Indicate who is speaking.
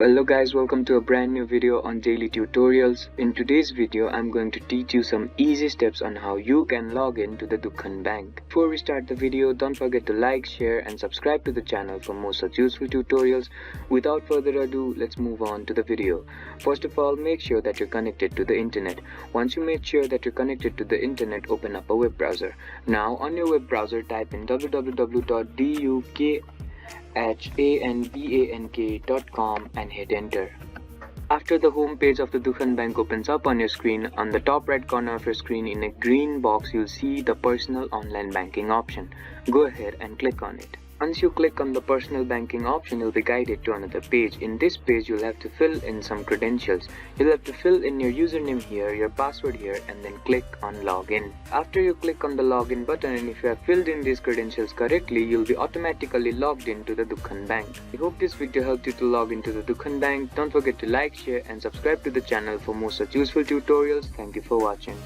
Speaker 1: Hello guys, welcome to a brand new video on daily tutorials. In today's video, I'm going to teach you some easy steps on how you can log in to the Dukhan bank. Before we start the video, don't forget to like, share and subscribe to the channel for more such useful tutorials. Without further ado, let's move on to the video. First of all, make sure that you're connected to the internet. Once you make sure that you're connected to the internet, open up a web browser. Now on your web browser, type in www.dukhanbank.com and hit enter. After the home page of the Dukhan Bank opens up on your screen, on the top right corner of your screen in a green box you'll see the personal online banking option. Go ahead and click on it. Once you click on the personal banking option, you'll be guided to another page. In this page, you'll have to fill in some credentials. You'll have to fill in your username here, your password here, and then click on login. After you click on the login button, and if you have filled in these credentials correctly, you'll be automatically logged into the Dukhan Bank. I hope this video helped you to log into the Dukhan Bank. Don't forget to like, share, and subscribe to the channel for more such useful tutorials. Thank you for watching.